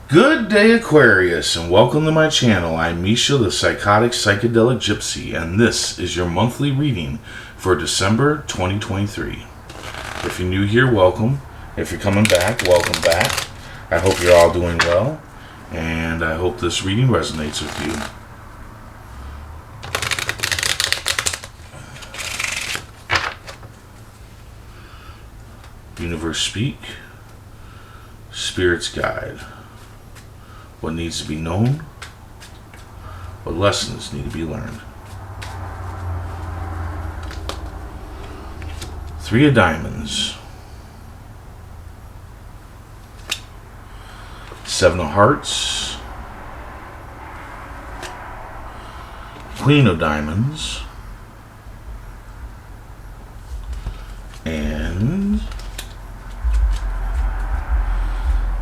Good day, Aquarius, and welcome to my channel. I'm Misha, the Psychotic Psychedelic Gypsy, and this is your monthly reading for December 2023. If you're new here, welcome. If you're coming back, welcome back. I hope you're all doing well, and I hope this reading resonates with you. Universe speak. Spirit's guide. What needs to be known? What lessons need to be learned? Three of Diamonds. Seven of Hearts. Queen of Diamonds. And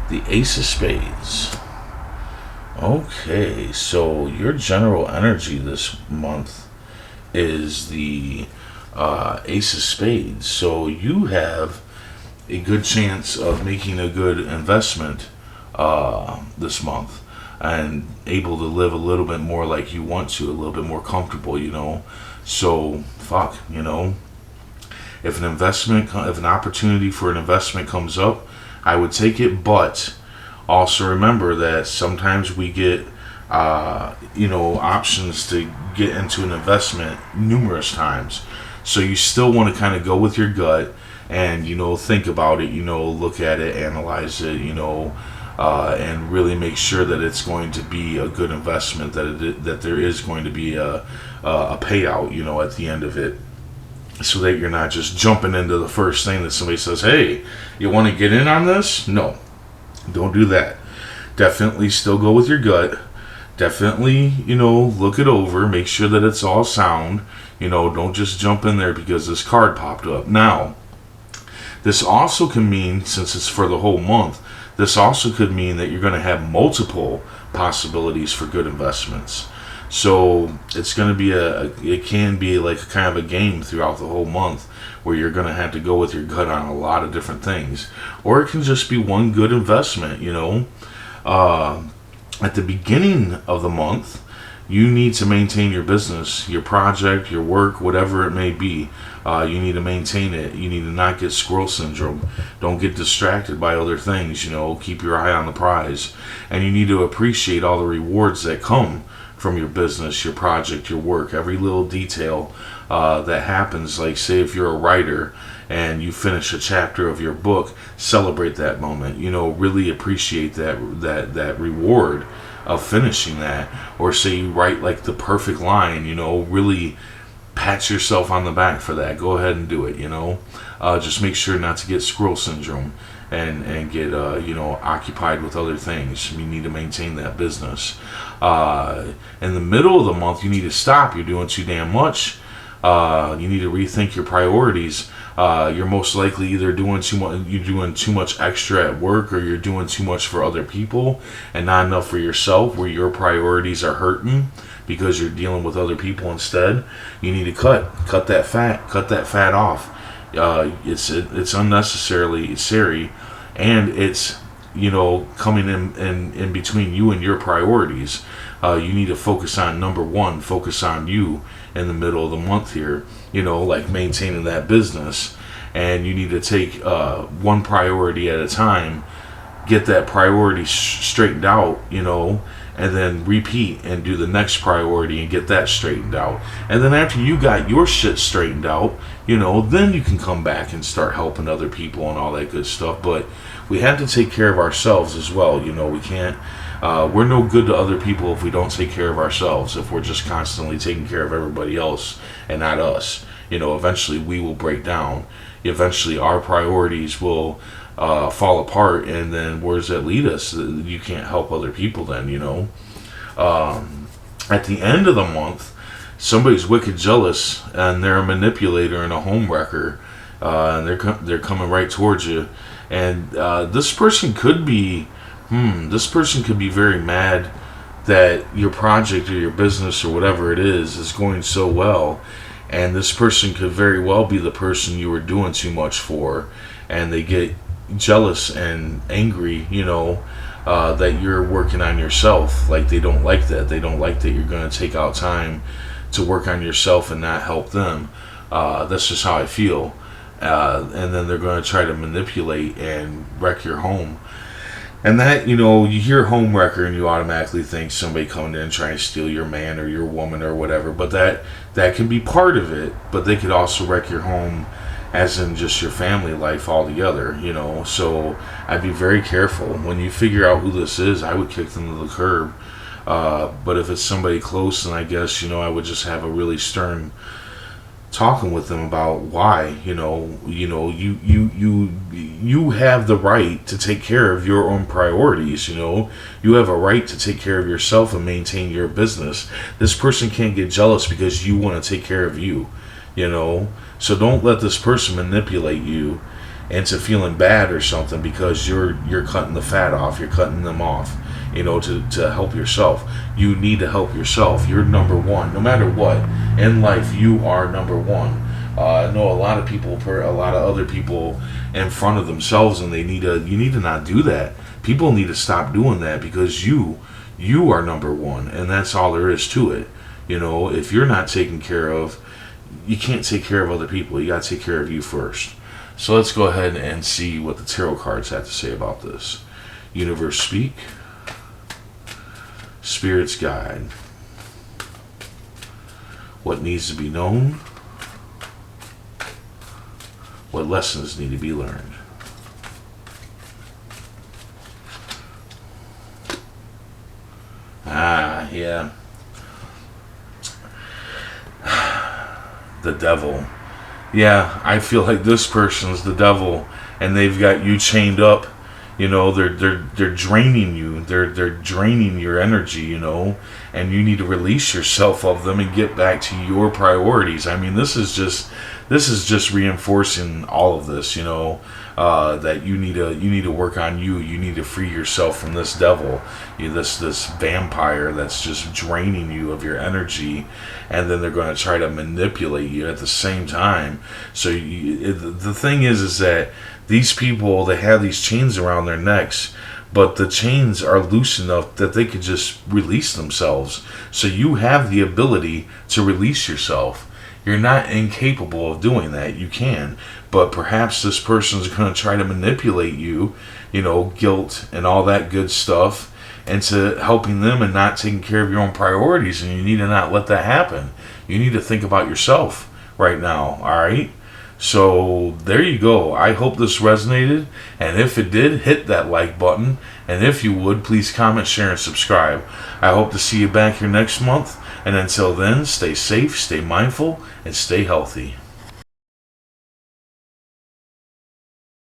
the Ace of Spades. Okay, so your general energy this month is the Ace of Spades. So you have a good chance of making a good investment this month and able to live a little bit more like you want to, a little bit more comfortable, So, if an opportunity for an investment comes up, I would take it, but also remember that sometimes we get, options to get into an investment numerous times. So you still want to kind of go with your gut and, think about it, look at it, analyze it, and really make sure that it's going to be a good investment, that there is going to be a payout, at the end of it. So that you're not just jumping into the first thing that somebody says, hey, you want to get in on this? No. Don't do that. Definitely still go with your gut. Definitely, look it over. Make sure that it's all sound. Don't just jump in there because this card popped up. Now, this also can mean, since it's for the whole month, this also could mean that you're going to have multiple possibilities for good investments. So it's going to be it can be like a kind of a game throughout the whole month where you're going to have to go with your gut on a lot of different things. Or it can just be one good investment, At the beginning of the month, you need to maintain your business, your project, your work, whatever it may be. You need to maintain it. You need to not get squirrel syndrome. Don't get distracted by other things, Keep your eye on the prize. And you need to appreciate all the rewards that come from your business, your project, your work, every little detail that happens. Like, say if you're a writer and you finish a chapter of your book, celebrate that moment. Really appreciate that reward of finishing that. Or say you write like the perfect line, really pat yourself on the back for that. Go ahead and do it. Just make sure not to get squirrel syndrome and get occupied with other things. You need to maintain that business. In the middle of the month, you need to stop. You're doing too damn much. You need to rethink your priorities. You're most likely either doing too much extra at work, or you're doing too much for other people and not enough for yourself, where your priorities are hurting because you're dealing with other people instead. You need to cut that fat off. It's unnecessarily scary, and it's coming in between you and your priorities. You need to focus on number one, focus on you in the middle of the month here, like maintaining that business. And you need to take one priority at a time, get that priority straightened out, and then repeat and do the next priority and get that straightened out. And then after you got your shit straightened out, then you can come back and start helping other people and all that good stuff. But we have to take care of ourselves as well. We can't, we're no good to other people if we don't take care of ourselves, if we're just constantly taking care of everybody else and not us. Eventually we will break down. Eventually our priorities will fall apart, and then where does that lead us? You can't help other people then. At the end of the month, somebody's wicked jealous, and they're a manipulator and a homewrecker, and they're coming right towards you. And this person could be very mad that your project or your business or whatever it is going so well, and this person could very well be the person you were doing too much for, and they get jealous and angry, that you're working on yourself. Like, they don't like that. They don't like that you're going to take out time to work on yourself and not help them. That's just how I feel. And then they're going to try to manipulate and wreck your home. And that, you hear home wrecker and you automatically think somebody coming in trying to steal your man or your woman or whatever. But that can be part of it. But they could also wreck your home as in just your family life altogether, So I'd be very careful. When you figure out who this is, I would kick them to the curb. But if it's somebody close, then I guess, I would just have a really stern talking with them about why, you have the right to take care of your own priorities. You have a right to take care of yourself and maintain your business. This person can't get jealous because you want to take care of you, so don't let this person manipulate you into feeling bad or something because you're cutting the fat off, you're cutting them off, to help yourself. You need to help yourself. You're number one. No matter what in life, you are number one. I know a lot of people put a lot of other people in front of themselves, and you need to not do that. People need to stop doing that because you are number one, and that's all there is to it. If you're not taken care of, you can't take care of other people. You got to take care of you first. So let's go ahead and see what the tarot cards have to say about this. Universe speak. Spirits guide. What needs to be known? What lessons need to be learned? Yeah. The devil. Yeah, I feel like this person's the devil, and they've got you chained up. They're draining you. They're draining your energy. And you need to release yourself of them and get back to your priorities. I mean, this is just reinforcing all of this. That you need to work on you. You need to free yourself from this devil, this vampire that's just draining you of your energy, and then they're going to try to manipulate you at the same time. So the thing is that these people, they have these chains around their necks, but the chains are loose enough that they could just release themselves. So you have the ability to release yourself. You're not incapable of doing that. You can. But perhaps this person's going to try to manipulate you, guilt and all that good stuff, into helping them and not taking care of your own priorities. And you need to not let that happen. You need to think about yourself right now, all right? So there you go. I hope this resonated. And if it did, hit that like button. And if you would, please comment, share, and subscribe. I hope to see you back here next month. And until then, stay safe, stay mindful, and stay healthy.